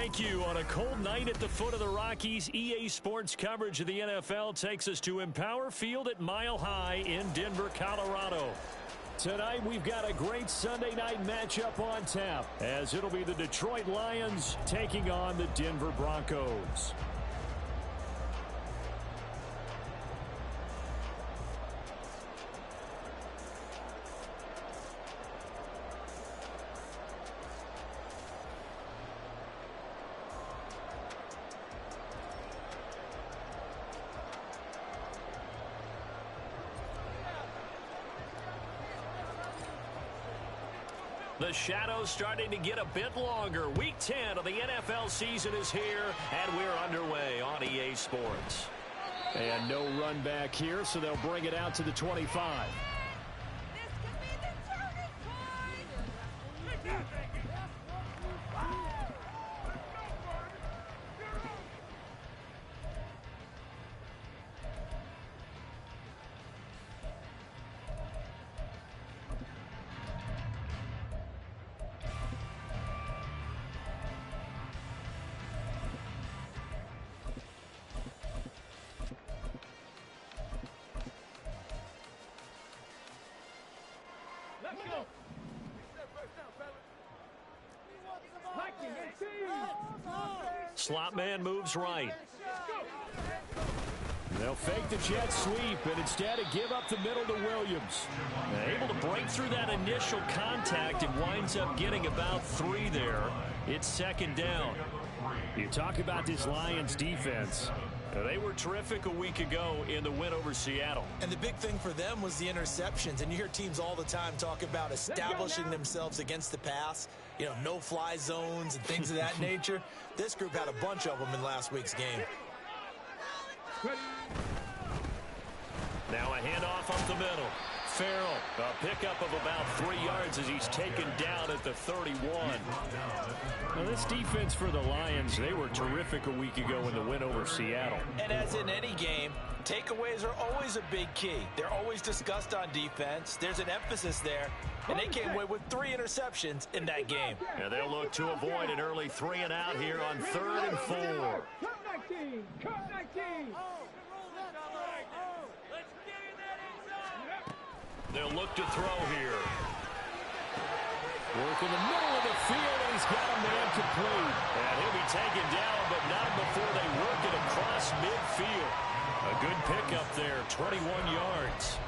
Thank you. On a cold night at the foot of the Rockies, EA Sports coverage of the NFL takes us to Empower Field at Mile High in Denver, Colorado. Tonight, we've got a great Sunday night matchup on tap, as it'll be the Detroit Lions taking on the Denver Broncos. The shadow's starting to get a bit longer. Week 10 of the NFL season is here, and we're underway on EA Sports. And no run back here, so they'll bring it out to the 25. Slot man moves right. They'll fake the jet sweep, and instead of give up the middle to Williams. Able to break through that initial contact and winds up getting about 3 there. It's second down. You talk about this Lions defense. They were terrific a week ago in the win over Seattle. And the big thing for them was the interceptions. And you hear teams all the time talk about establishing themselves against the pass. You know, no-fly zones and things of that nature. This group had a bunch of them in last week's game. Now a handoff up the middle. Farrell, a pickup of about 3 yards as he's taken down at the 31. Now this defense for the Lions, they were terrific a week ago in the win over Seattle. And as in any game, takeaways are always a big key. They're always discussed on defense. There's an emphasis there, and they came away with 3 interceptions in that game. And they'll look to avoid an early 3 and out here on 3rd and 4. They'll look to throw here. Work in the middle of the field, and he's got a man complete. And he'll be taken down, but not before they work it across midfield. A good pickup there, 21 yards.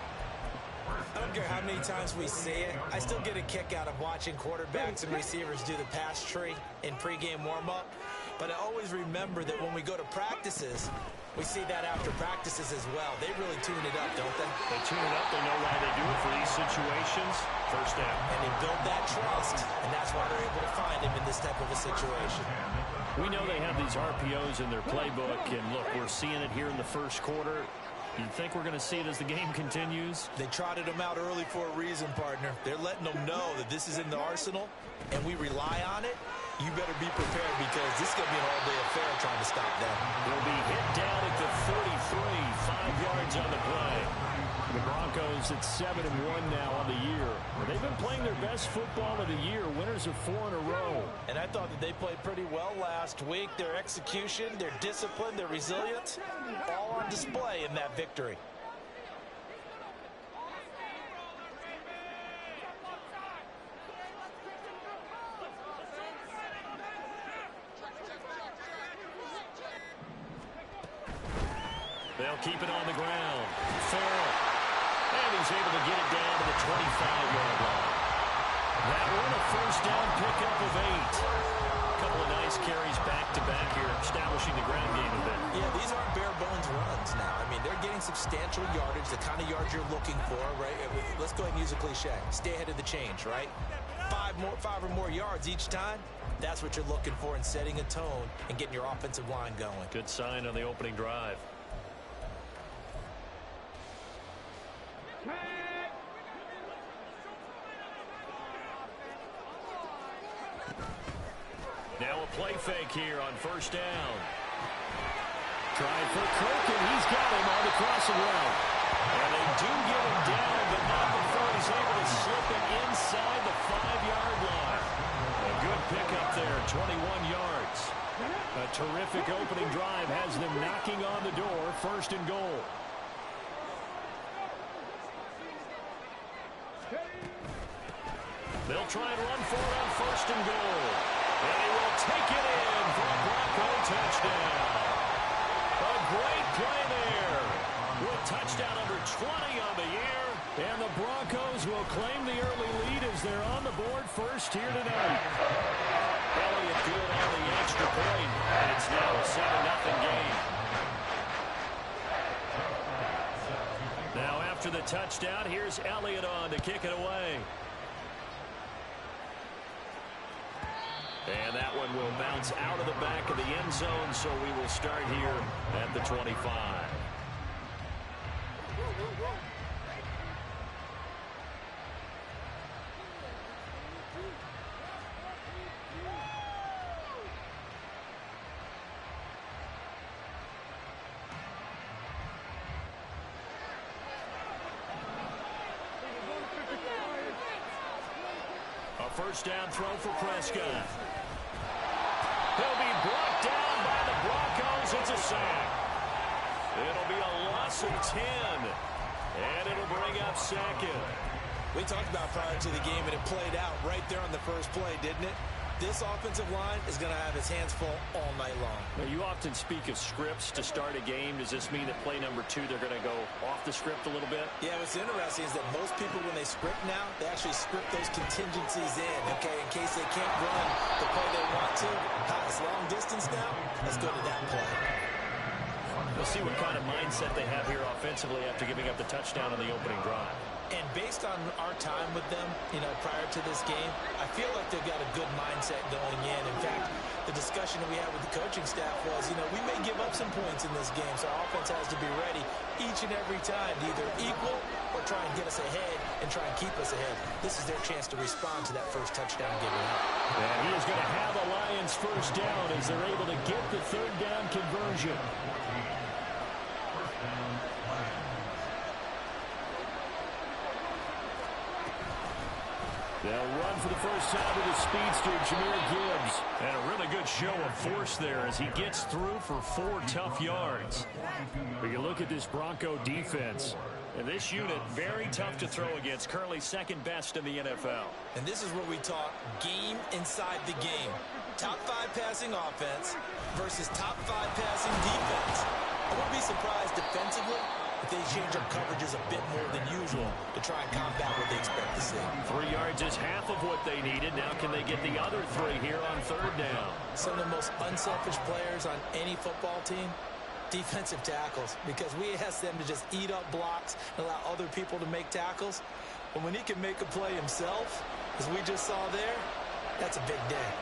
I don't care how many times we see it. I still get a kick out of watching quarterbacks and receivers do the pass tree in pregame warm-up. But I always remember that when we go to practices, we see that after practices as well. They really tune it up, don't they? They tune it up. They know why they do it for these situations. First down. And they build that trust, and that's why they're able to find him in this type of a situation. We know they have these RPOs in their playbook, and look, we're seeing it here in the first quarter. You think we're going to see it as the game continues? They trotted them out early for a reason, partner. They're letting them know that this is in the arsenal, and we rely on it. You better be prepared because this is going to be an all-day affair trying to stop them. They'll be hit down at the 33, 5 yards on the play. The Broncos at 7-1 now on the year. They've been playing their best football of the year, winners of 4 in a row. And I thought that they played pretty well last week. Their execution, their discipline, their resilience, all on display in that victory. They'll keep it on the ground. Farrell. And he's able to get it down to the 25-yard line. That one a first down pickup of 8. A couple of nice carries back-to-back here, establishing the ground game a bit. Yeah, these aren't bare-bones runs now. I mean, they're getting substantial yardage, the kind of yards you're looking for, right? Let's go ahead and use a cliche. Stay ahead of the change, right? 5 or more yards each time. That's what you're looking for in setting a tone and getting your offensive line going. Good sign on the opening drive. Now a play fake here on first down. Trying for Cook, and he's got him on the crossing route. And they do get him down, but not before he's able to slip it inside the 5-yard line. A good pickup there, 21 yards. terrific opening drive has them knocking on the door, 1st and goal. They'll try and run for it on 1st and goal. And he will take it in for a Bronco touchdown. A great play there. With touchdown number 20 on the year. And the Broncos will claim the early lead as they're on the board first here tonight. Elliott good on the extra point. And it's now a 7-0 game. Now after the touchdown, here's Elliott on to kick it away. And that one will bounce out of the back of the end zone, so we will start here at the 25. A first down throw for Prescott. He'll be brought down by the Broncos. It's a sack. It'll be a loss of 10. And it'll bring up 2nd. We talked about prior to the game, and it played out right there on the first play, didn't it? This offensive line is going to have its hands full all night long. Now, you often speak of scripts to start a game. Does this mean that play number 2, they're going to go off the script a little bit? Yeah, what's interesting is that most people, when they script now, they actually script those contingencies in, okay, in case they can't run the play they want to. It's long distance now. Let's go to that play. We'll see what kind of mindset they have here offensively after giving up the touchdown on the opening drive. And based on our time with them, prior to this game, I feel like they've got a good mindset going in. In fact, the discussion that we had with the coaching staff was, we may give up some points in this game, so our offense has to be ready each and every time to either equal or try and get us ahead and try and keep us ahead. This is their chance to respond to that first touchdown given up. And he is going to have the Lions first down as they're able to get the 3rd down conversion. They'll run for the first time with the speedster, Jahmyr Gibbs. And a really good show of force there as he gets through for 4 tough yards. But you look at this Bronco defense. And this unit, very tough to throw against. Currently 2nd best in the NFL. And this is where we talk game inside the game. Top 5 passing offense versus top 5 passing defense. I wouldn't be surprised defensively if they change up coverages a bit more than usual to try and combat what they expect to see. 3 yards is half of what they needed. Now can they get the other 3 here on 3rd down? Some of the most unselfish players on any football team, defensive tackles, because we ask them to just eat up blocks and allow other people to make tackles. But when he can make a play himself, as we just saw there, that's a big day.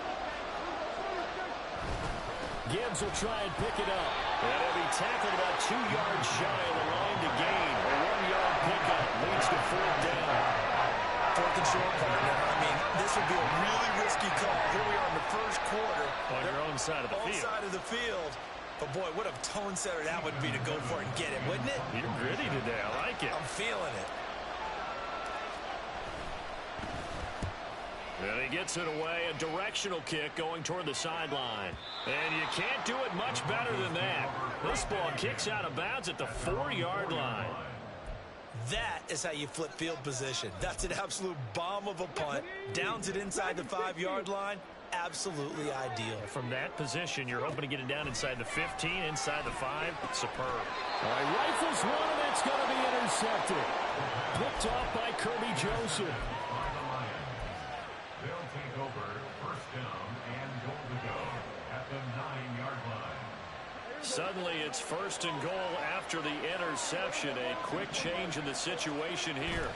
Gibbs will try and pick it up. And he'll be tackled about 2 yards shy of the line to gain. A 1-yard pickup leads to 4th down. 4th and short, partner. I mean, this would be a really risky call. Here we are in the first quarter. On your own side of the field. Side of the field. But, boy, what a tone setter that would be to go for it and get it, wouldn't it? You're gritty today. I like it. I'm feeling it. And he gets it away, a directional kick going toward the sideline. And you can't do it much better than that. This ball kicks out of bounds at the 4-yard line. That is how you flip field position. That's an absolute bomb of a punt. Downs it inside the 5-yard line. Absolutely ideal. From that position, you're hoping to get it down inside the 15, inside the 5. Superb. All right, rifles one, and that's going to be intercepted. Picked off by Kirby Joseph. They'll take over 1st down and goal to go at the 9-yard line. Suddenly it's 1st and goal after the interception. A quick change in the situation here.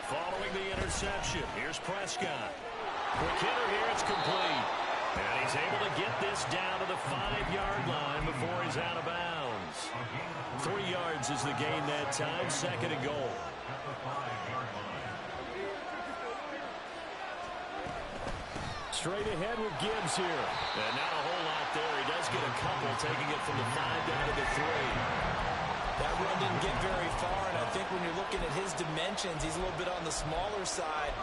Following the interception, here's Prescott. Quick hitter here, it's complete. And he's able to get this down to the 5-yard line before he's out of bounds. 3 yards is the gain that time, 2nd and goal. At the 5-yard line. Straight ahead with Gibbs here. And not a whole lot there. He does get a couple, taking it from the 5 down to the 3. That run didn't get very far, and I think when you're looking at his dimensions, he's a little bit on the smaller side.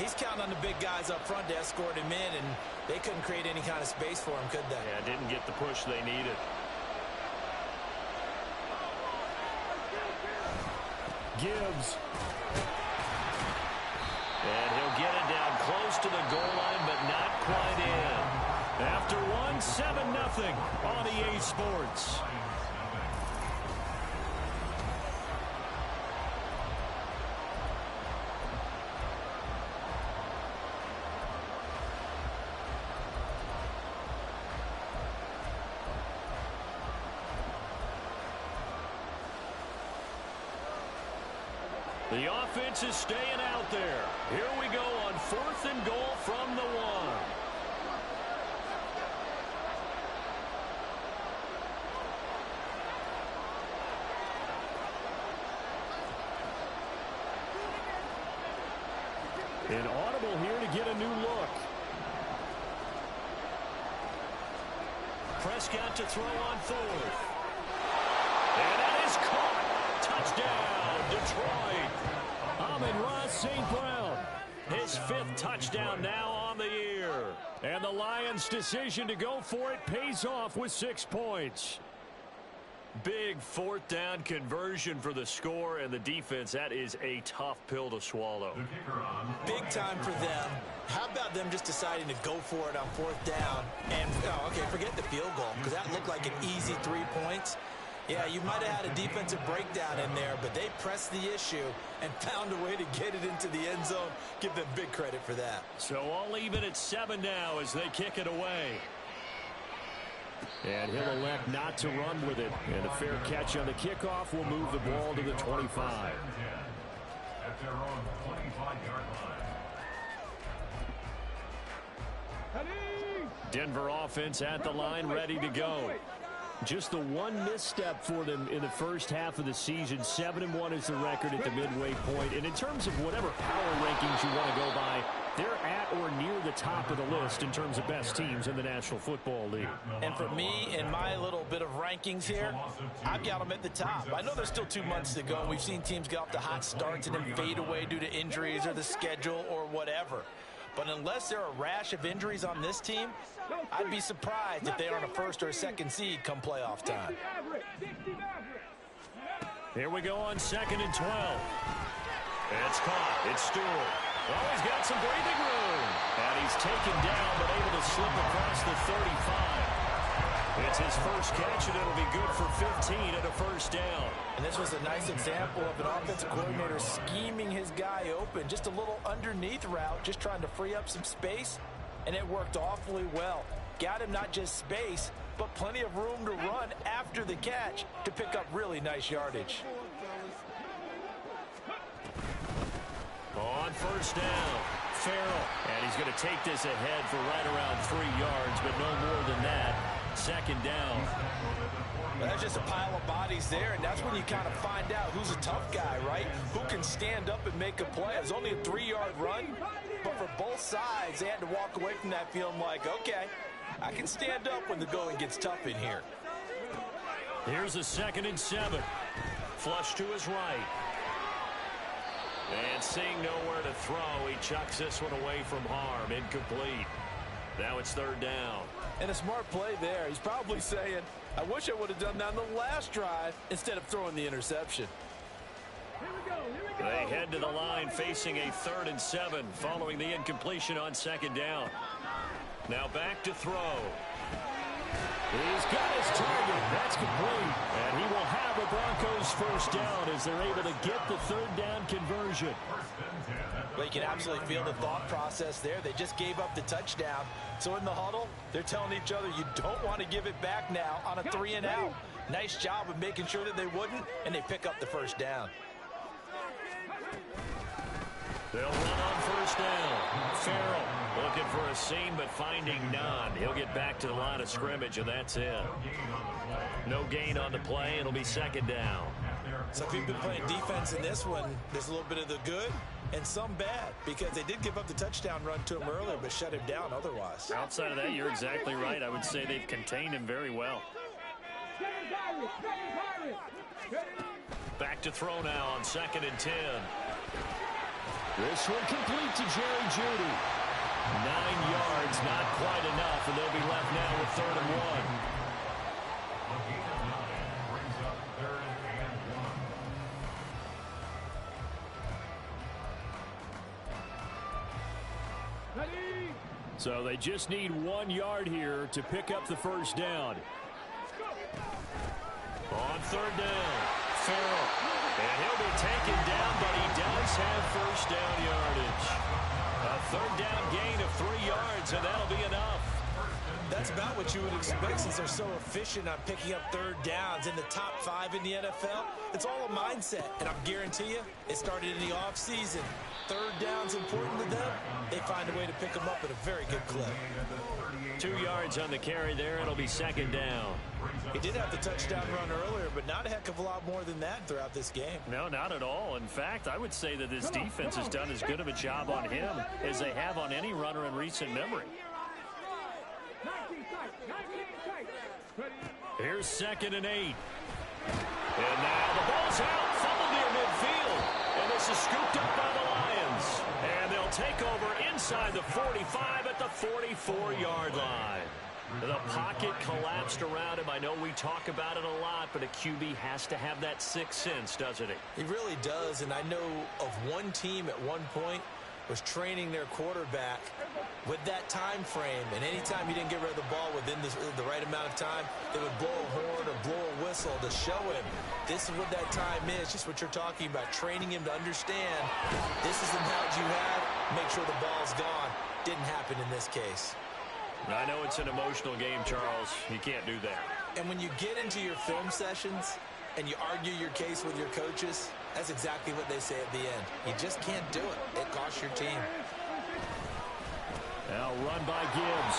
He's counting on the big guys up front to escort him in, and they couldn't create any kind of space for him, could they? Yeah, didn't get the push they needed. Gibbs. And he'll get it down close to the goal line, but not quite in. After one, 7-0 on EA Sports. The offense is staying out there. Here we go on 4th and goal from the 1. An audible here to get a new look. Prescott to throw on 4th. And that is caught. Touchdown, Detroit. Amon-Ra St. Brown. His 5th touchdown now on the year. And the Lions' decision to go for it pays off with 6 points. Big 4th down conversion for the score, and the defense, that is a tough pill to swallow. Big time for them. How about them just deciding to go for it on 4th down? And, okay, forget the field goal, because that looked like an easy 3 points. Yeah, you might have had a defensive breakdown in there, but they pressed the issue and found a way to get it into the end zone. Give them big credit for that. So all even at 7 now as they kick it away. And he'll elect not to run with it. And a fair catch on the kickoff will move the ball to the 25. At their own 25-yard line. Denver offense at the line, ready to go. Just the one misstep for them in the first half of the season. 7-1 is the record at the midway point. And in terms of whatever power rankings you want to go by, they're at or near the top of the list in terms of best teams in the National Football League. And for me, in my little bit of rankings here, I've got them at the top. I know there's still 2 months to go. We've seen teams get off to hot starts and then fade away due to injuries or the schedule or whatever. But unless there are a rash of injuries on this team, I'd be surprised if they aren't a 1st or a 2nd seed come playoff time. Here we go on 2nd and 12. It's caught. It's Stewart. Oh, he's got some breathing room. And he's taken down, but able to slip across the 35. It's his first catch, and it'll be good for 15 and a 1st down. And this was a nice example of an offensive coordinator scheming his guy open. Just a little underneath route, just trying to free up some space, and it worked awfully well. Got him not just space, but plenty of room to run after the catch to pick up really nice yardage. On 1st down, Farrell. And he's going to take this ahead for right around 3 yards, but no more than that. 2nd down. Well, that's just a pile of bodies there, and that's when you kind of find out who's a tough guy, right? Who can stand up and make a play. It was only a 3-yard run, but for both sides, they had to walk away from that feeling like, okay, I can stand up when the going gets tough in here. Here's a 2nd and 7. Flush to his right. And seeing nowhere to throw, he chucks this one away from harm. Incomplete. Now it's 3rd down. And a smart play there. He's probably saying, I wish I would have done that on the last drive instead of throwing the interception. They head to the line facing a 3rd and 7 following the incompletion on 2nd down. Now back to throw. He's got his target. That's complete. And he will have a Broncos 1st down as they're able to get the 3rd down conversion. Well, you can absolutely feel the thought process there. They just gave up the touchdown. So in the huddle, they're telling each other, you don't want to give it back now on a 3 and out. Nice job of making sure that they wouldn't, and they pick up the 1st down. They'll run on 1st down. Farrell looking for a seam, but finding none. He'll get back to the line of scrimmage, and that's it. No gain on the play. It'll be 2nd down. So if you've been playing defense in this one, there's a little bit of the good and some bad, because they did give up the touchdown run to him earlier, but shut him down otherwise. Outside of that, you're exactly right. I would say they've contained him very well. Back to throw now on 2nd and 10. This one complete to Jerry Jeudy. 9 yards, not quite enough, and they'll be left now with 3rd and 1. A gain of 9 brings up 3rd and 1. So they just need 1 yard here to pick up the first down. On 3rd down, Farrell. And he'll be taken down, but he does have first down yardage. A 3rd down gain of 3 yards, and that'll be enough. That's about what you would expect since they're so efficient on picking up 3rd downs in the top 5 in the NFL. It's all a mindset, and I guarantee you it started in the offseason. 3rd down's important to them. They find a way to pick them up at a very good clip. 2 yards on the carry there. It'll be 2nd down. He did have the touchdown run earlier, but not a heck of a lot more than that throughout this game. No, not at all. In fact, I would say that this defense has done as good of a job on him as they have on any runner in recent memory. Here's 2nd and 8. And now the ball's out, fumbled near midfield. And this is scooped up by the Lions. And they'll take over inside the 45 at the 44-yard line. The pocket collapsed around him. I know we talk about it a lot, but a QB has to have that sixth sense, doesn't he? He really does, and I know of one team at one point was training their quarterback with that time frame, and anytime he didn't get rid of the ball within the right amount of time, they would blow a horn or blow a whistle to show him this is what that time is, just what you're talking about, training him to understand this is the knowledge you have, make sure the ball's gone. Didn't happen in this case. I know it's an emotional game, Charles. You can't do that. And when you get into your film sessions and you argue your case with your coaches, that's exactly what they say at the end. You just can't do it. It costs your team. Now run by Gibbs.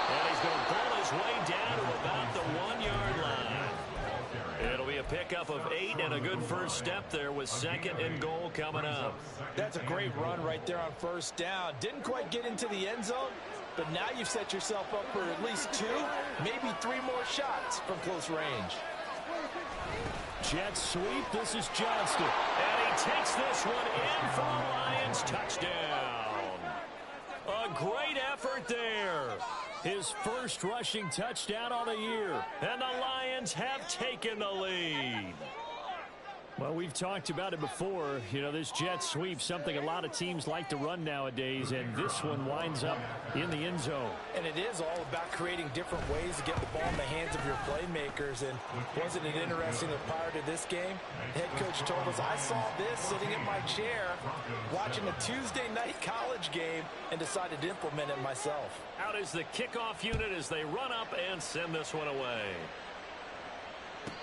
And he's going to pull his way down to about the 1-yard line. It'll be a pickup of 8 and a good first step there with 2nd and goal coming up. That's a great run right there on 1st down. Didn't quite get into the end zone, but now you've set yourself up for at least 2, maybe 3 more shots from close range. Jet sweep. This is Johnston. And he takes this one in for a Lions touchdown. A great effort there. His first rushing touchdown on the year. And the Lions have taken the lead. Well, we've talked about it before. You know, this jet sweep, something a lot of teams like to run nowadays, and this one winds up in the end zone. And it is all about creating different ways to get the ball in the hands of your playmakers. And wasn't it interesting that prior to this game, the head coach told us, I saw this sitting in my chair watching a Tuesday night college game and decided to implement it myself. Out is the kickoff unit as they run up and send this one away.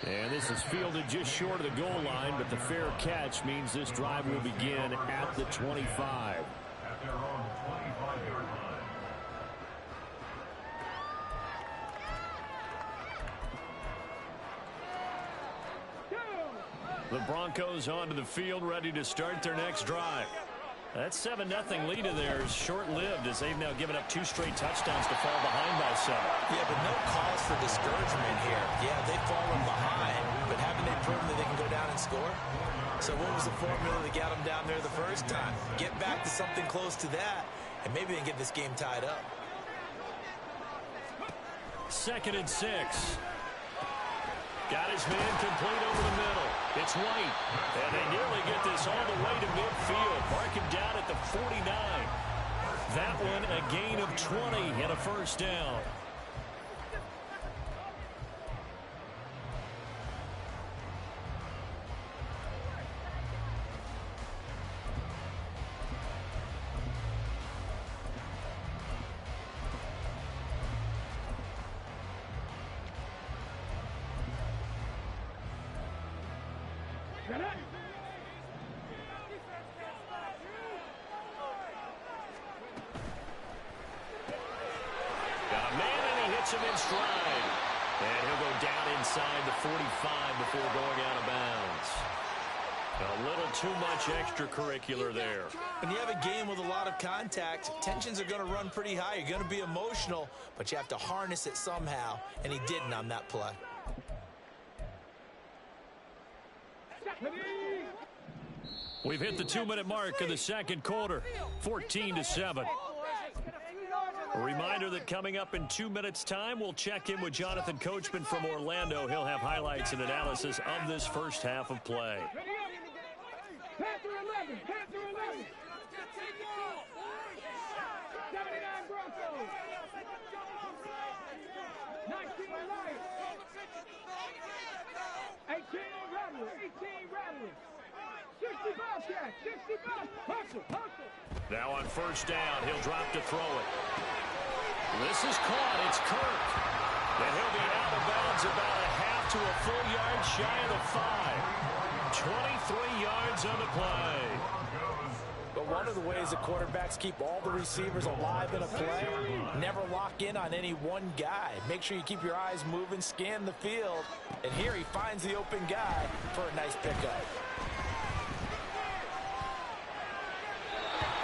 And this is fielded just short of the goal line, but the fair catch means this drive will begin at the 25. At their own 25-yard line. The Broncos onto the field, ready to start their next drive. That 7-0 lead of theirs short-lived as they've now given up 2 straight touchdowns to fall behind by 7. Yeah, but no cause for discouragement here. Yeah, they've fallen behind, but haven't they proven that they can go down and score? So what was the formula that got them down there the first time? Get back to something close to that, and maybe they can get this game tied up. 2nd and 6. Got his man complete over the middle. It's White. And they nearly get this all the way to midfield. Mark him down at the 49. That one a gain of 20 and a first down. Him in stride. And he'll go down inside the 45 before going out of bounds. A little too much extracurricular there. When you have a game with a lot of contact, tensions are going to run pretty high. You're going to be emotional, but you have to harness it somehow, and he didn't on that play. We've hit the 2-minute mark in the second quarter, 14-7. A reminder that coming up in 2 minutes' time, we'll check in with Jonathan Coachman from Orlando. He'll have highlights and analysis of this first half of play. Panther 11. 79 Broncos. 19 Lions. 18 Rattlers. 60 Bobcats. 60 Bobcats. Hustle. Now on first down, he'll drop to throw it. This is caught. It's Kirk. And he'll be out of bounds about a half to a full yard shy of the 5. 23 yards on the play. But one of the ways that quarterbacks keep all the receivers alive in a play, never lock in on any one guy. Make sure you keep your eyes moving, scan the field. And here he finds the open guy for a nice pickup.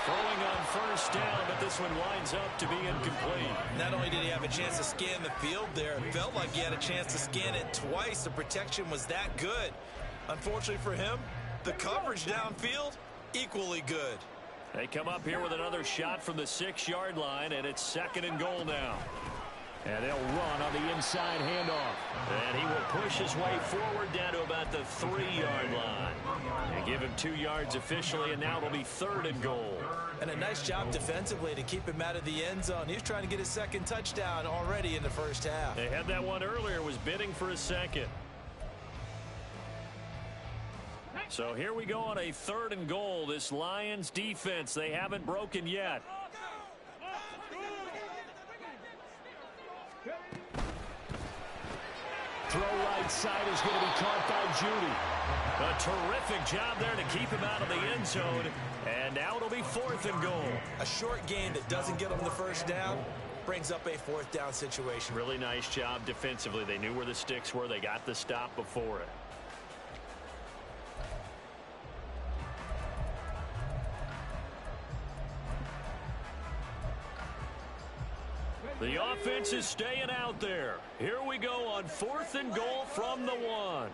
Throwing on first down, but this one winds up to be incomplete. Not only did he have a chance to scan the field there, it felt like he had a chance to scan it twice. The protection was that good. Unfortunately for him, the coverage downfield, equally good. They come up here with another shot from the 6-yard line, and it's 2nd and goal now. And they'll run on the inside handoff. And he will push his way forward down to about the 3-yard line. They give him 2 yards officially, and now it'll be 3rd and goal. And a nice job defensively to keep him out of the end zone. He was trying to get his second touchdown already in the first half. They had that one earlier, was bidding for a second. So here we go on a 3rd and goal. This Lions defense, they haven't broken yet. Throw right side is going to be caught by Judy. A terrific job there to keep him out of the end zone. And now it'll be 4th and goal. A short gain that doesn't get him the first down brings up a 4th down situation. Really nice job defensively. They knew where the sticks were. They got the stop before it. The offense is staying out there. Here we go on 4th and goal from the 1.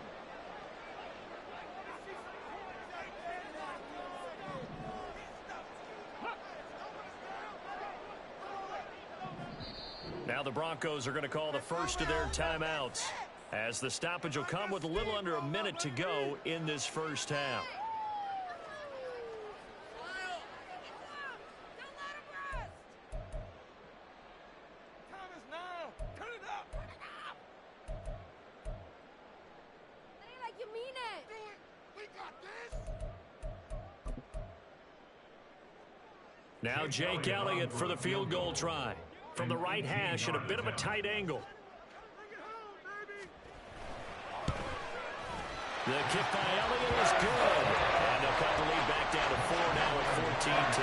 Now the Broncos are going to call the first of their timeouts, as the stoppage will come with a little under a minute to go in this first half. Now Jake Elliott for the field goal try. From the right hash at a bit of a tight angle. The kick by Elliott is good. And they'll cut the lead back down to 4 now at 14-10.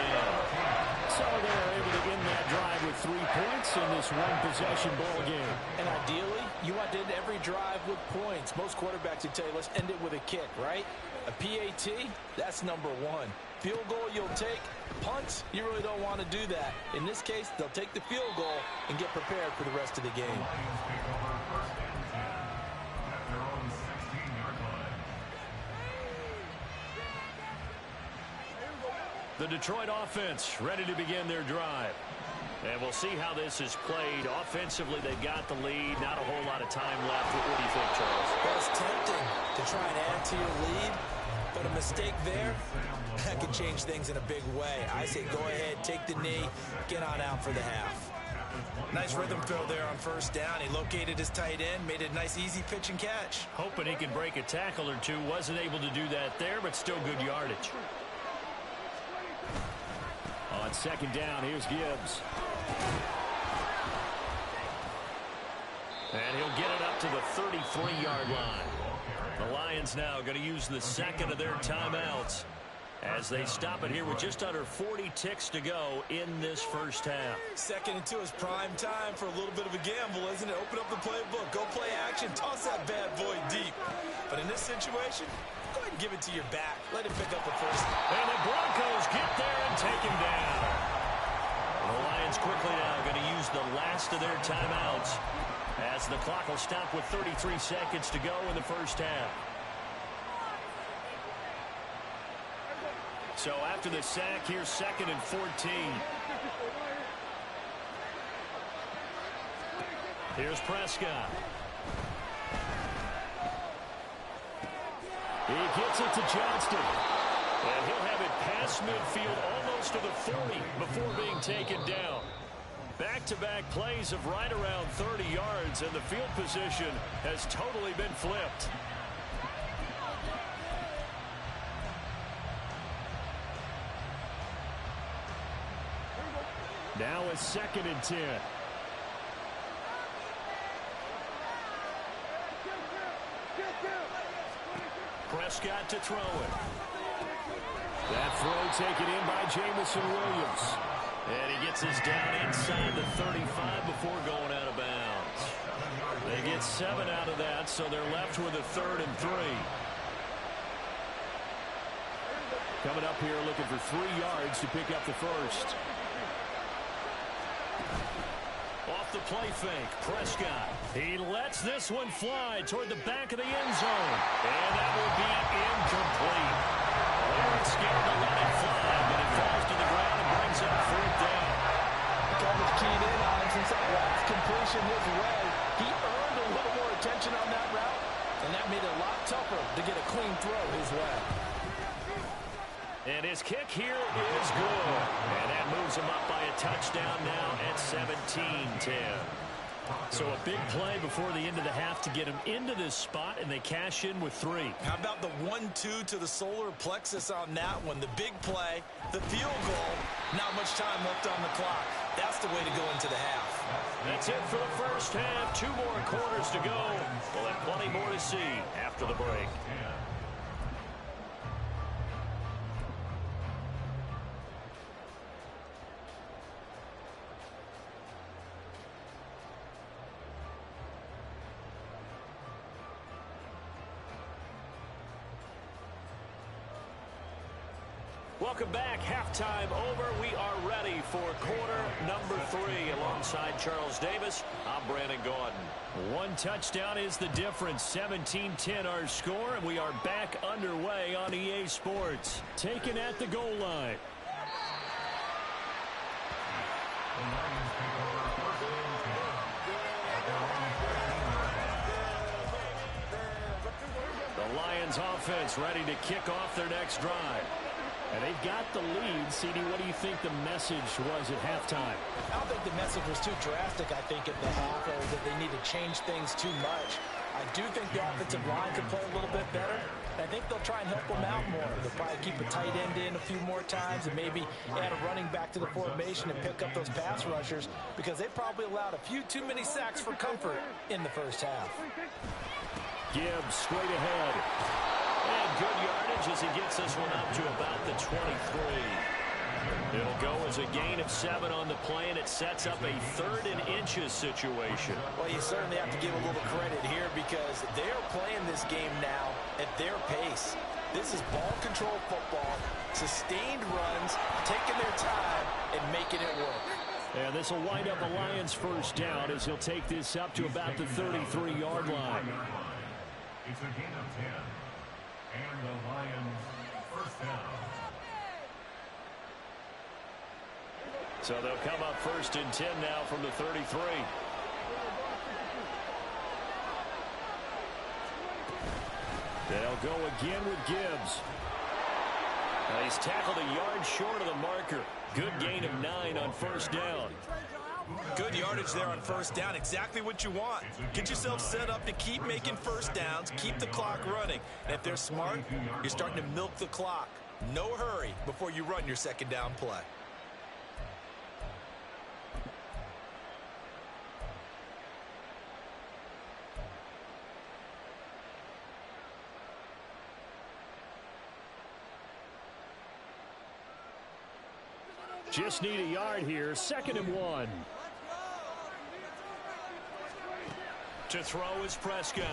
So they're able to end that drive with 3 points in this one-possession ball game. And ideally, you want to end every drive with points. Most quarterbacks would tell you, let's end it with a kick, right? A PAT, that's number 1. Field goal you'll take. Punts, you really don't want to do that. In this case, they'll take the field goal and get prepared for the rest of the game. The Detroit offense ready to begin their drive. And we'll see how this is played. Offensively, they've got the lead. Not a whole lot of time left. What do you think, Charles? Well, it's tempting to try and add to your lead, but a mistake there, that can change things in a big way. I say go ahead, take the knee, get on out for the half. Nice rhythm throw there on first down. He located his tight end, made a nice easy pitch and catch. Hoping he can break a tackle or two. Wasn't able to do that there, but still good yardage. On second down, here's Gibbs. And he'll get it up to the 33-yard line. The Lions now going to use the second of their timeouts as they stop it here with just under 40 ticks to go in this first half. 2nd and 2 is prime time for a little bit of a gamble, isn't it? Open up the playbook, go play action, toss that bad boy deep. But in this situation, go ahead and give it to your back. Let him pick up the first. And the Broncos get there and take him down. The Lions quickly now going to use the last of their timeouts as the clock will stop with 33 seconds to go in the first half. So after the sack, here's 2nd and 14. Here's Prescott. He gets it to Johnston. And he'll have it past midfield almost to the 40 before being taken down. Back-to-back plays of right around 30 yards, and the field position has totally been flipped. Now a 2nd and 10. Prescott to throw it. That throw taken in by Jamison Williams. And he gets us down inside the 35 before going out of bounds. They get 7 out of that, so they're left with a 3rd and 3. Coming up here looking for 3 yards to pick up the first. Off the play fake, Prescott. He lets this one fly toward the back of the end zone. And that will be incomplete. Lawrence scared to let it fly, but it falls to the ground and brings up 4th down. Coverage keyed in on him since that last completion his way. He earned a little more attention on that route, and that made it a lot tougher to get a clean throw his way. And his kick here is good. And that moves him up by a touchdown now at 17-10. So a big play before the end of the half to get him into this spot, and they cash in with 3. How about the 1-2 to the solar plexus on that one? The big play, the field goal, not much time left on the clock. That's the way to go into the half. That's it for the first half. 2 more quarters to go. We'll have plenty more to see after the break. Welcome back. Halftime over. We are ready for quarter number 3. Alongside Charles Davis, I'm Brandon Gaudin. 1 touchdown is the difference. 17-10 our score, and we are back underway on EA Sports. Taken at the goal line. The Lions offense ready to kick off their next drive. And they've got the lead. CD, what do you think the message was at halftime? I don't think the message was too drastic, I think, at the half, or that they need to change things too much. I do think the offensive line could play a little bit better. I think they'll try and help them out more. They'll probably keep a tight end in a few more times and maybe add a running back to the formation and pick up those pass rushers, because they probably allowed a few too many sacks for comfort in the first half. Gibbs straight ahead. And good yardage as he gets this one up to about the 23. It'll go as a gain of 7 on the play, and it sets up a 3rd and inches situation. Well, you certainly have to give a little credit here, because they're playing this game now at their pace. This is ball control football, sustained runs, taking their time and making it work. And this will wind up a Lions first down as he'll take this up to about the 33-yard line. It's a gain of 10. And the Lions first down. So they'll come up 1st and 10 now from the 33. They'll go again with Gibbs. Now he's tackled a yard short of the marker. Good gain of 9 on first down. Good yardage there on first down. Exactly what you want. Get yourself set up to keep making first downs, keep the clock running. And if they're smart, you're starting to milk the clock. No hurry before you run your second down play. Just need a yard here. 2nd and 1. To throw is Prescott.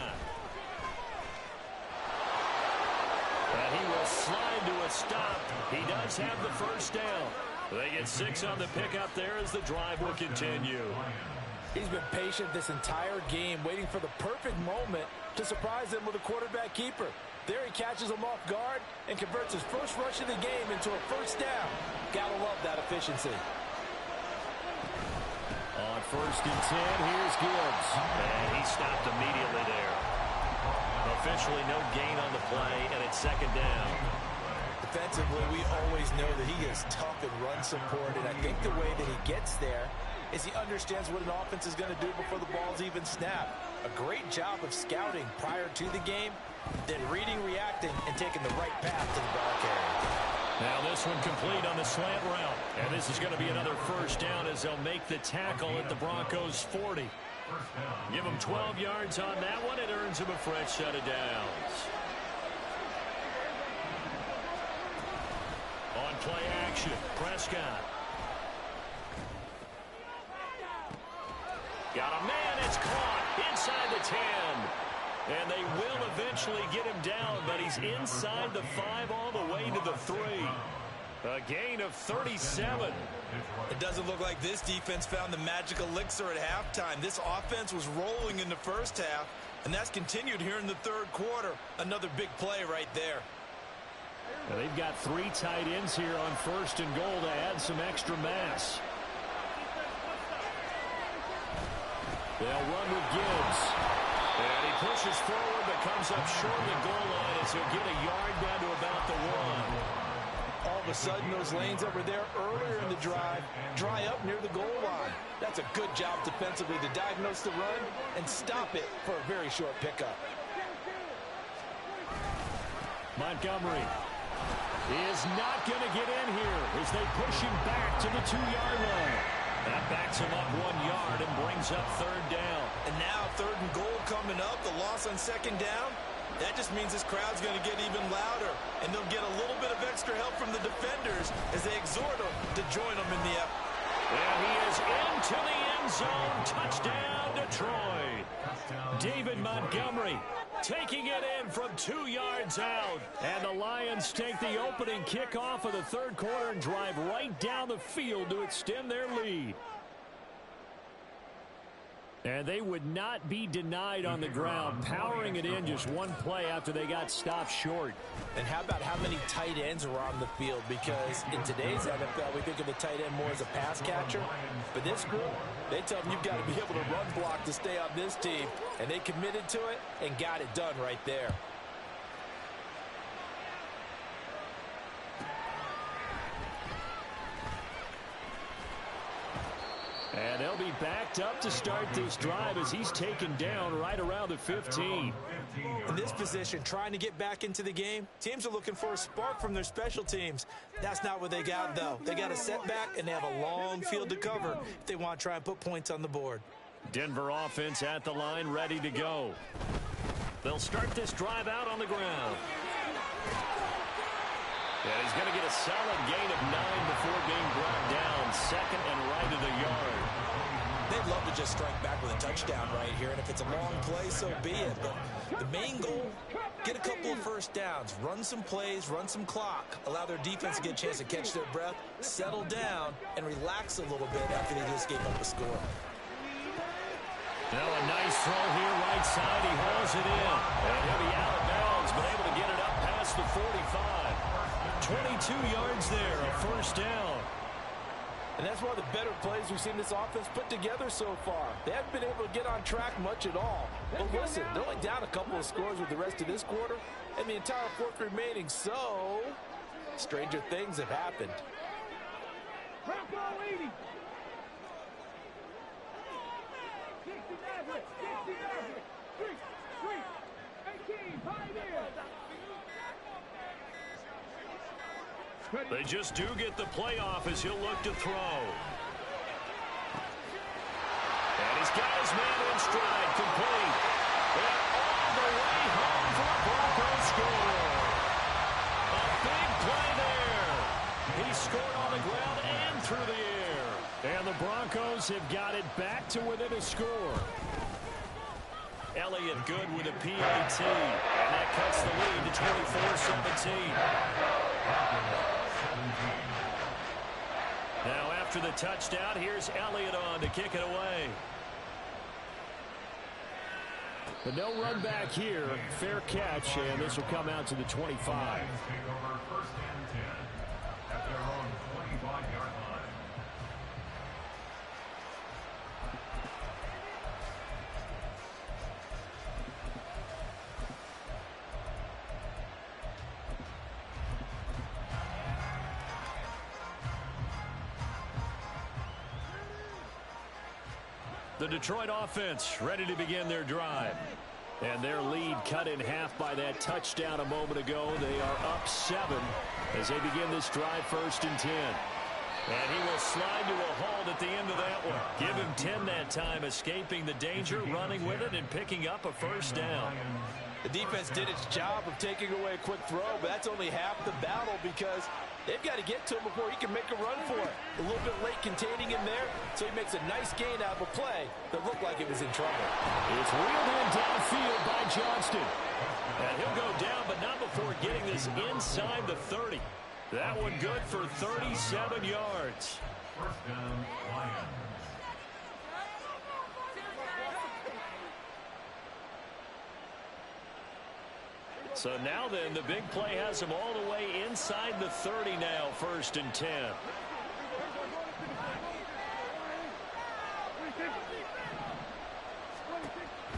And he will slide to a stop. He does have the first down. They get 6 on the pickup there as the drive will continue. He's been patient this entire game, waiting for the perfect moment to surprise them with a quarterback keeper. There he catches him off guard and converts his first rush of the game into a first down. Gotta love that efficiency. On 1st and 10, here's Gibbs. And he stopped immediately there. Officially no gain on the play, and it's 2nd down. Defensively, we always know that he is tough in run support, and I think the way that he gets there is he understands what an offense is going to do before the ball's even snapped. A great job of scouting prior to the game, then reading, reacting, and taking the right path to the ball carrier. Now this one complete on the slant route. And this is going to be another first down as they'll make the tackle at the Broncos' 40. Give them 12 yards on that one. It earns them a fresh set of downs. On play action, Prescott. Got a man, it's caught inside the 10. And they will eventually get him down, but he's inside the 5 all the way to the 3. A gain of 37. It doesn't look like this defense found the magic elixir at halftime. This offense was rolling in the first half, and that's continued here in the 3rd quarter. Another big play right there. Now they've got 3 tight ends here on 1st and goal to add some extra mass. They'll run with Gibbs. And he pushes forward but comes up short of the goal line as he'll get a yard down to about the 1. All of a sudden, those lanes that were there earlier in the drive dry up near the goal line. That's a good job defensively to diagnose the run and stop it for a very short pickup. Montgomery is not going to get in here as they push him back to the 2-yard line. That backs him up 1 yard and brings up 3rd down. And now 3rd and goal coming up, the loss on 2nd down. That just means this crowd's going to get even louder, and they'll get a little bit of extra help from the defenders as they exhort them to join them in the effort. And he is into the end zone. Touchdown, Detroit. David Montgomery taking it in from 2 yards out. And the Lions take the opening kickoff of the 3rd quarter and drive right down the field to extend their lead. And they would not be denied on the ground, powering it in just 1 play after they got stopped short. And how about how many tight ends are on the field? Because in today's NFL, we think of the tight end more as a pass catcher. But this group, they tell them you've got to be able to run block to stay on this team. And they committed to it and got it done right there. And they'll be backed up to start this drive as he's taken down right around the 15. In this position, trying to get back into the game, teams are looking for a spark from their special teams. That's not what they got, though. They got a setback, and they have a long field to cover if they want to try and put points on the board. Denver offense at the line, ready to go. They'll start this drive out on the ground. And he's going to get a solid gain of 9 before being brought down. 2nd and right of the yard. They'd love to just strike back with a touchdown right here, and if it's a long play, so be it. But the main goal, get a couple of first downs, run some plays, run some clock, allow their defense to get a chance to catch their breath, settle down, and relax a little bit after they just gave up a score. Now a nice throw here right side. He hauls it in. And he'll be out of bounds, but able to get it up past the 45. 22 yards there, a first down. And that's one of the better plays we've seen this offense put together so far. They haven't been able to get on track much at all. But listen, they're only down a couple of scores with the rest of this quarter and the entire 4th remaining, so stranger things have happened. Bronco 80. 60 Maverick, 60 Maverick. 3, 18, Pioneer. They just do get the playoff as he'll look to throw. And he's got his man in stride, complete. And all the way home for a Broncos score. A big play there. He scored on the ground and through the air. And the Broncos have got it back to within a score. Elliott good with a PAT. And that cuts the lead to 24-17. Now after the touchdown, here's Elliott on to kick it away. But no run back here. Fair catch, and this will come out to the 25. Take over first and 10 at their own 25-yard line. The Detroit offense ready to begin their drive. And their lead cut in half by that touchdown a moment ago. They are up 7 as they begin this drive, first and 10. And he will slide to a halt at the end of that one. Give him 10 that time, escaping the danger, running with it, and picking up a first down. The defense did its job of taking away a quick throw, but that's only half the battle because they've got to get to him before he can make a run for it. A little bit late containing him there, so he makes a nice gain out of a play that looked like it was in trouble. It's reeled in downfield by Johnston. And he'll go down, but not before getting this inside the 30. That one good for 37 yards. First down, Lions. So now then, the big play has him all the way inside the 30 now, first and 10.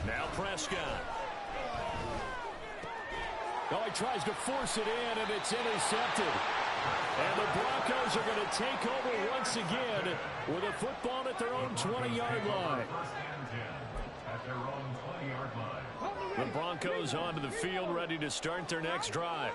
Now Prescott. Oh, he tries to force it in, and it's intercepted. And the Broncos are going to take over once again with a football at their own 20-yard line. First and 10 at their own 20-yard line. The Broncos onto the field, ready to start their next drive.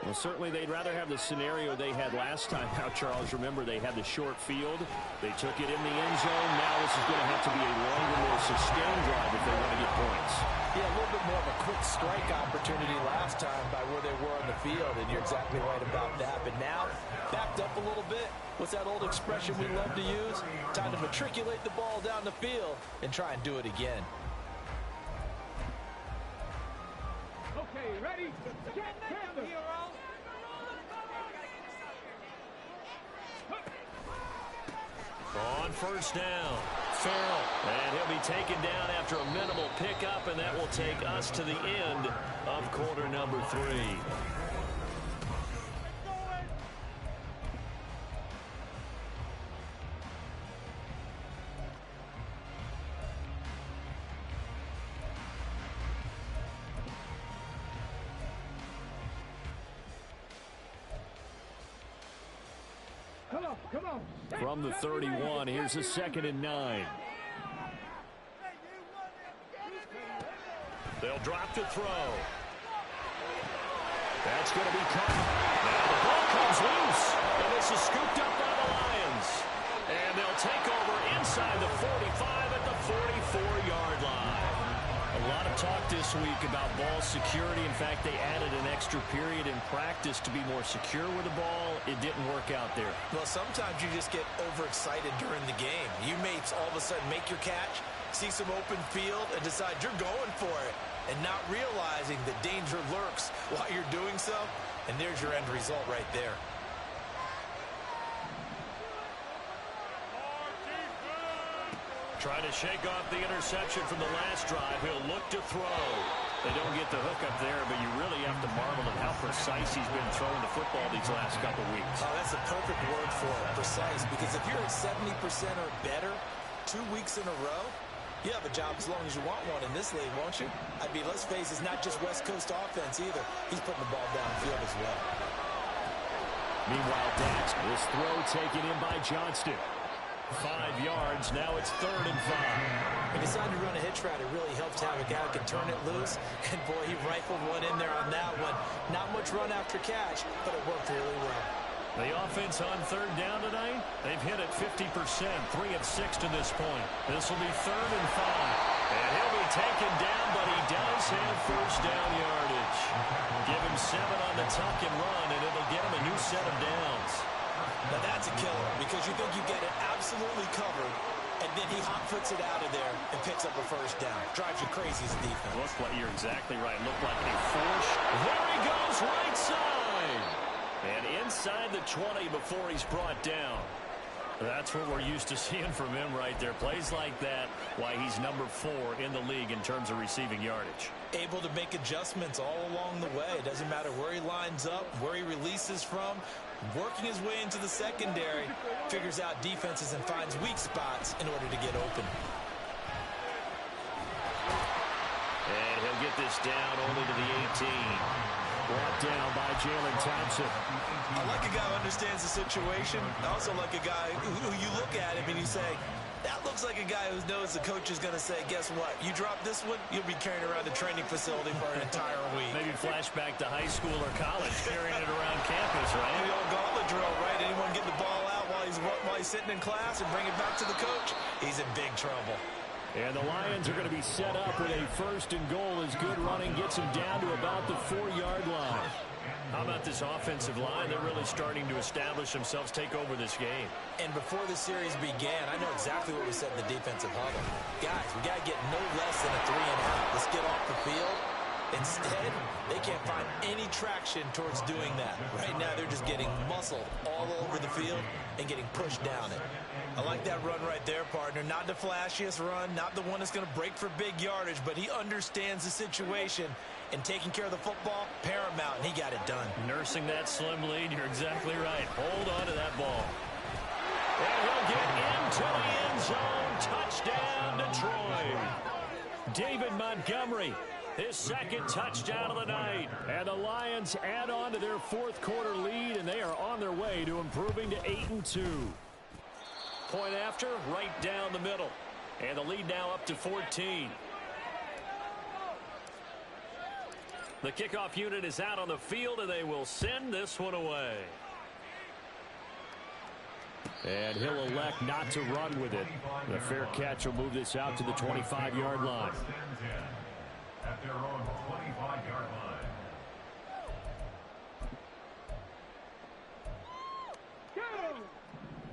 Well, certainly they'd rather have the scenario they had last time out, Charles. Remember, they had the short field. They took it in the end zone. Now this is going to have to be a longer, more sustained drive if they want to get points. Yeah, a little bit more of a quick strike opportunity last time by where they were on the field, and you're exactly right about that. But now, backed up a little bit. What's that old expression we love to use? Time to matriculate the ball down the field and try and do it again. Okay, ready? Get together. On first down, Farrell. And he'll be taken down after a minimal pickup, and that will take us to the end of quarter number 3. Come on. From the 31, here's a 2nd and 9. They'll drop to throw. That's going to be caught. Now the ball comes loose, and this is scooped up by the Lions. And they'll take over inside the 45 at the 44-yard line. A lot of talk this week about ball security. In fact, they added an extra period in practice to be more secure with the ball. It didn't work out there. Well, sometimes you just get overexcited during the game. You may all of a sudden make your catch, see some open field, and decide you're going for it, and not realizing that danger lurks while you're doing so. And there's your end result right there. Trying to shake off the interception from the last drive. He'll look to throw. They don't get the hook up there, but you really have to marvel at how precise he's been throwing the football these last couple weeks. Oh, that's a perfect word for it, precise, because if you're at 70% or better 2 weeks in a row, you have a job as long as you want one in this league, won't you? I mean, let's face it, it's not just West Coast offense either. He's putting the ball downfield as well. Meanwhile, Dax, this throw taken in by Johnston. 5 yards, now it's 3rd and 5. He decided to run a hitch route. It really helped to have a guy who can turn it loose. And, boy, he rifled one in there on that one. Not much run after catch, but it worked really well. The offense on 3rd down tonight, they've hit it 50%, 3 of 6 to this point. This will be 3rd and 5. And he'll be taken down, but he does have first down yardage. Give him 7 on the tuck and run, and it'll get him a new set of downs. Now that's a killer because you think you get it absolutely covered, and then he hot-foots it out of there and picks up a first down. Drives you crazy as a defense. Looks like you're exactly right. Looked like a force. There he goes, right side. And inside the 20 before he's brought down. That's what we're used to seeing from him right there. Plays like that, why he's number 4 in the league in terms of receiving yardage. Able to make adjustments all along the way. It doesn't matter where he lines up, where he releases from. Working his way into the secondary, figures out defenses and finds weak spots in order to get open. And he'll get this down only to the 18. Brought down by Jalen Thompson. I like a guy who understands the situation. I also like a guy who you look at him and you say, that looks like a guy who knows the coach is going to say, guess what? You drop this one, you'll be carrying around the training facility for an entire week. Maybe flashback to high school or college, carrying it around campus, right? The old gauntlet drill, right? Anyone get the ball out while he's sitting in class and bring it back to the coach? He's in big trouble. And the Lions are going to be set up with a 1st and goal as good running gets them down to about the 4-yard line. How about this offensive line? They're really starting to establish themselves, take over this game. And before the series began, I know exactly what we said in the defensive huddle. Guys, we got to get no less than a 3 and out. Let's get off the field. Instead, they can't find any traction towards doing that. Right now, they're just getting muscled all over the field and getting pushed down it. I like that run right there, partner. Not the flashiest run, not the one that's going to break for big yardage, but he understands the situation, and taking care of the football, paramount, and he got it done. Nursing that slim lead, you're exactly right. Hold on to that ball. And he'll get into the end zone. Touchdown, Detroit. David Montgomery, his 2nd touchdown of the night. And the Lions add on to their 4th quarter lead, and they are on their way to improving to 8-2. Point after, right down the middle. And the lead now up to 14. The kickoff unit is out on the field, and they will send this one away. And he'll elect not to run with it. The fair catch will move this out to the 25-yard line. At their own 25-yard line.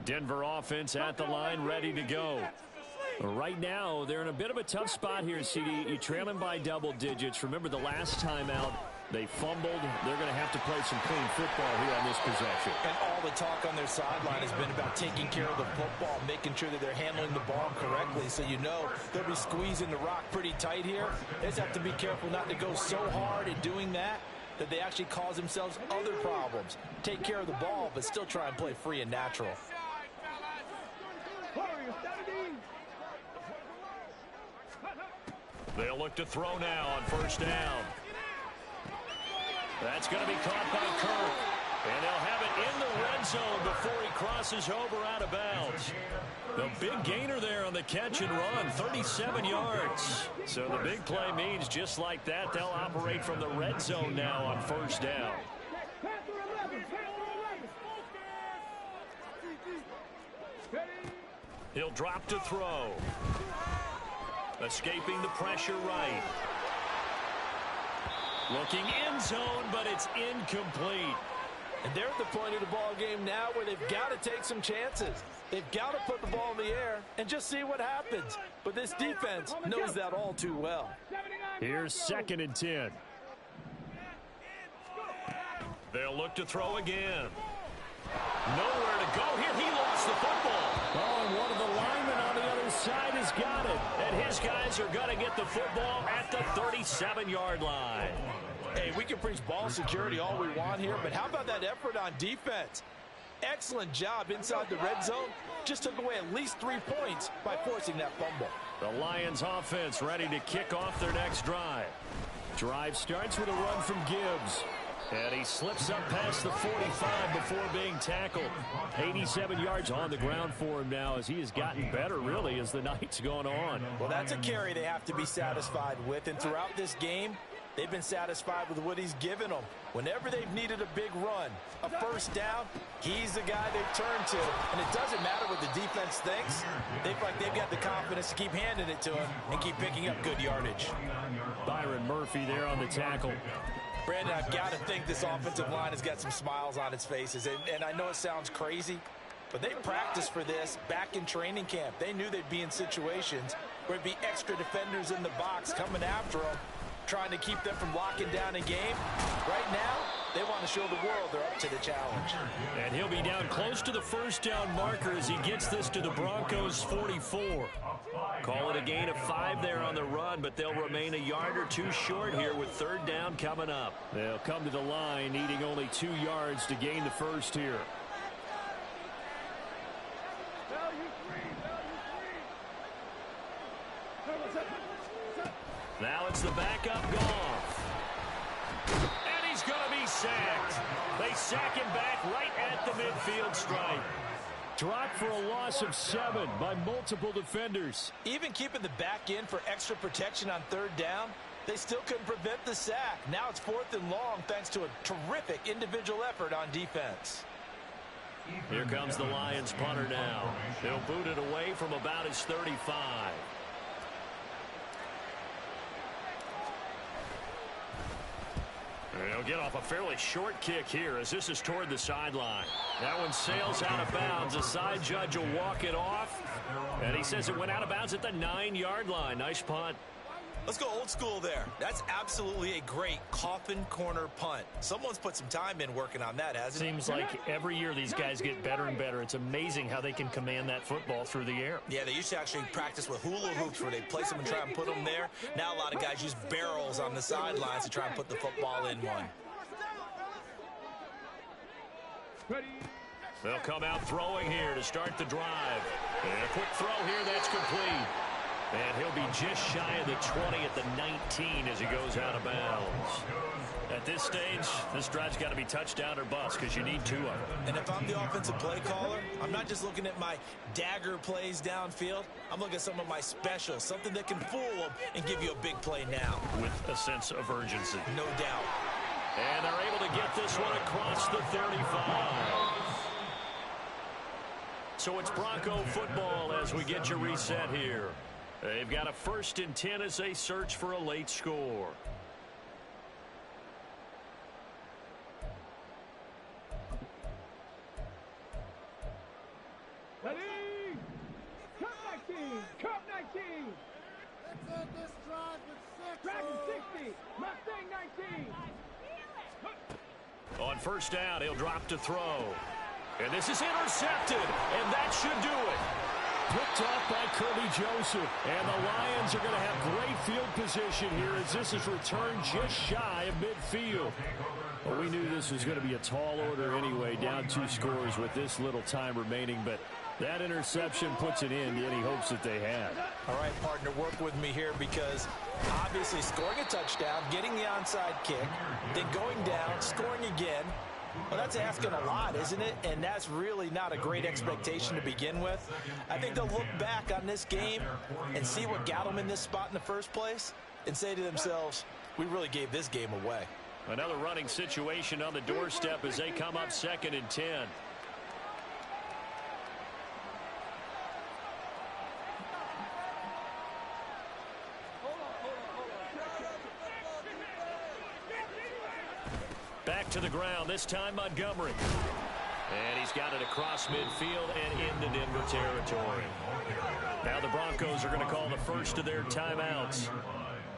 Denver offense at the line, ready to go. Right now, they're in a bit of a tough spot here, CD. You're trailing by double digits. Remember the last time out, they fumbled. They're going to have to play some clean football here on this possession. And all the talk on their sideline has been about taking care of the football, making sure that they're handling the ball correctly. So you know they'll be squeezing the rock pretty tight here. They just have to be careful not to go so hard in doing that they actually cause themselves other problems. Take care of the ball, but still try and play free and natural. They'll look to throw now on 1st down. That's going to be caught by Kirk. And they'll have it in the red zone before he crosses over out of bounds. The big gainer there on the catch and run, 37 yards. So the big play means just like that, they'll operate from the red zone now on 1st down. He'll drop to throw. Escaping the pressure right. Looking end zone, but it's incomplete. And they're at the point of the ball game now where they've got to take some chances. They've got to put the ball in the air and just see what happens. But this defense knows that all too well. Here's 2nd and 10. They'll look to throw again. Nowhere to go here. He lost the football. Oh, and one of the linemen on the other side has got it. And his guys are going to get the football at the 37-yard line. Hey, we can preach ball security all we want here, but how about that effort on defense? Excellent job inside the red zone. Just took away at least 3 points by forcing that fumble. The Lions offense ready to kick off their next drive. Drive starts with a run from Gibbs. And he slips up past the 45 before being tackled. 87 yards on the ground for him now as he has gotten better, really, as the night's gone on. Well, that's a carry they have to be satisfied with. And throughout this game, they've been satisfied with what he's given them. Whenever they've needed a big run, a 1st down, he's the guy they've turned to. And it doesn't matter what the defense thinks. They feel like they've got the confidence to keep handing it to him and keep picking up good yardage. Byron Murphy there on the tackle. Brandon, I've got to think this offensive line has got some smiles on its faces. And I know it sounds crazy, but they practiced for this back in training camp. They knew they'd be in situations where it'd be extra defenders in the box coming after them, trying to keep them from locking down a game. Right now, They want to show the world they're up to the challenge. And he'll be down close to the first down marker as he gets this to the Broncos 44. Call it a gain of 5 there on the run, but they'll remain a yard or 2 short here with third down coming up. They'll come to the line needing only 2 yards to gain the first here. Now it's the backup Goff. And he's going to be sacked. They sack him back right at the midfield stripe. Dropped for a loss of 7 by multiple defenders. Even keeping the back in for extra protection on third down, they still couldn't prevent the sack. Now it's 4th and long thanks to a terrific individual effort on defense. Here comes the Lions punter now. He'll boot it away from about his 35. He'll get off a fairly short kick here as this is toward the sideline. That one sails out of bounds. The side judge will walk it off. And he says it went out of bounds at the 9-yard line. Nice punt. Let's go old school there. That's absolutely a great coffin corner punt. Someone's put some time in working on that, hasn't it? Seems like every year these guys get better and better. It's amazing how they can command that football through the air. Yeah, they used to actually practice with hula hoops where they place them and try and put them there. Now a lot of guys use barrels on the sidelines to try and put the football in one. They'll come out throwing here to start the drive. And a quick throw here, that's complete. And he'll be just shy of the 20 at the 19 as he goes out of bounds. At this stage, this drive's got to be touchdown or bust because you need 2 of them. And if I'm the offensive play caller, I'm not just looking at my dagger plays downfield. I'm looking at some of my specials, something that can fool them and give you a big play now. With a sense of urgency. No doubt. And they're able to get this one across the 35. So it's Bronco football as we get you reset here. They've got a 1st and 10 as they search for a late score. Ready? Cut 19! Cut 19! Let's end this drive with 6. Dragon 60! Mustang 19! On first down, he'll drop to throw. And this is intercepted, and that should do it. Picked off by Kirby Joseph. And the Lions are going to have great field position here as this is returned just shy of midfield. Well, we knew this was going to be a tall order anyway, down 2 scores with this little time remaining. But that interception puts an end to any hopes that they had. All right, partner, work with me here because obviously scoring a touchdown, getting the onside kick, then going down, scoring again. Well, that's asking a lot, isn't it? And that's really not a great expectation to begin with. I think they'll look back on this game and see what got them in this spot in the first place and say to themselves, we really gave this game away. Another running situation on the doorstep as they come up 2nd and 10. Back to the ground, this time Montgomery. And he's got it across midfield and into Denver territory. Now the Broncos are going to call the first of their timeouts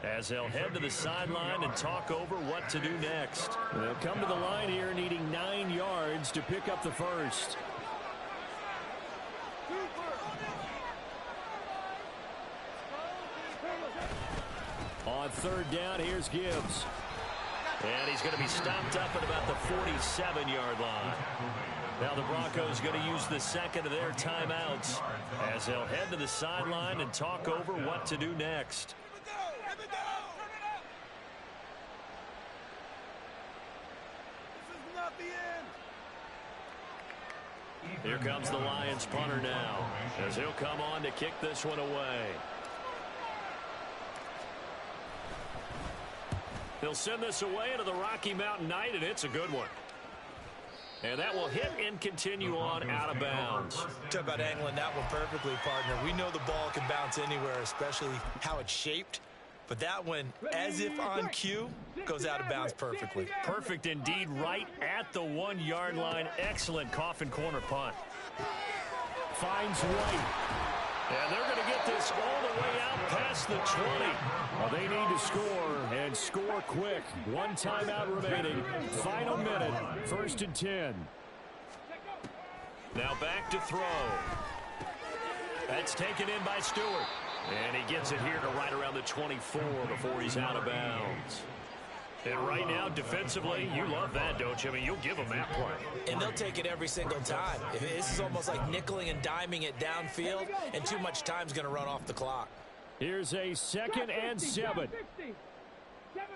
as they'll head to the sideline and talk over what to do next. They'll come to the line here needing 9 yards to pick up the first. On third down, here's Gibbs. And he's going to be stopped up at about the 47-yard line. Now the Broncos going to use the 2nd of their timeouts as they'll head to the sideline and talk over what to do next. Here comes the Lions punter now as he'll come on to kick this one away. He'll send this away into the Rocky Mountain Night, and it's a good one. And that will hit and continue on out of bounds. Talk about angling that one perfectly, partner. We know the ball can bounce anywhere, especially how it's shaped. But that one, as if on cue, goes out of bounds perfectly. Perfect indeed, right at the 1-yard line. Excellent coffin corner punt. Finds White. And they're going to get this all the way out past the 20. Well, they need to score, and score quick. One timeout remaining. Final minute. 1st and 10. Now back to throw. That's taken in by Stewart. And he gets it here to right around the 24 before he's out of bounds. And right now, defensively, you love that, don't you? I mean, you'll give them that play. And they'll take it every single time. This is almost like nickeling and diming it downfield, and too much time's going to run off the clock. Here's a 2nd and 7. 7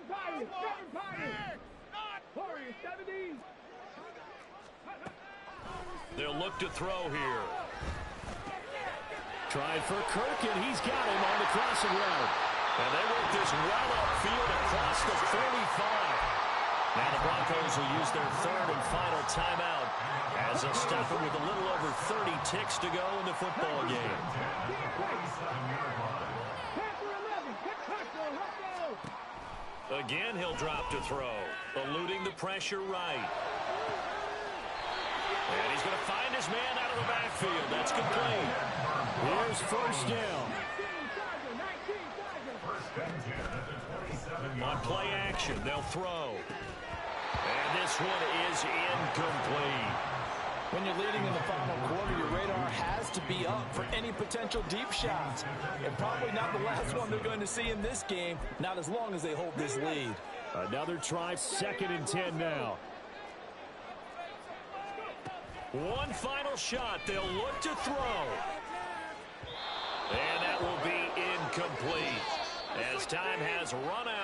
Pirates, 7 Pirates. Warriors, 70. They'll look to throw here. Trying for Kirk, and he's got him on the crossing route. And they work this well upfield across the 45. Now the Broncos will use their 3rd and final timeout as they'll stop it with a little over 30 ticks to go in the football game. Again, he'll drop to throw, eluding the pressure right. And he's going to find his man out of the backfield. That's complete. Here's 1st down. On play action, they'll throw. And this one is incomplete. When you're leading in the final quarter, your radar has to be up for any potential deep shots. And probably not the last one they're going to see in this game, not as long as they hold this lead. Another try, 2nd and 10 now. One final shot. They'll look to throw. And that will be incomplete as time has run out.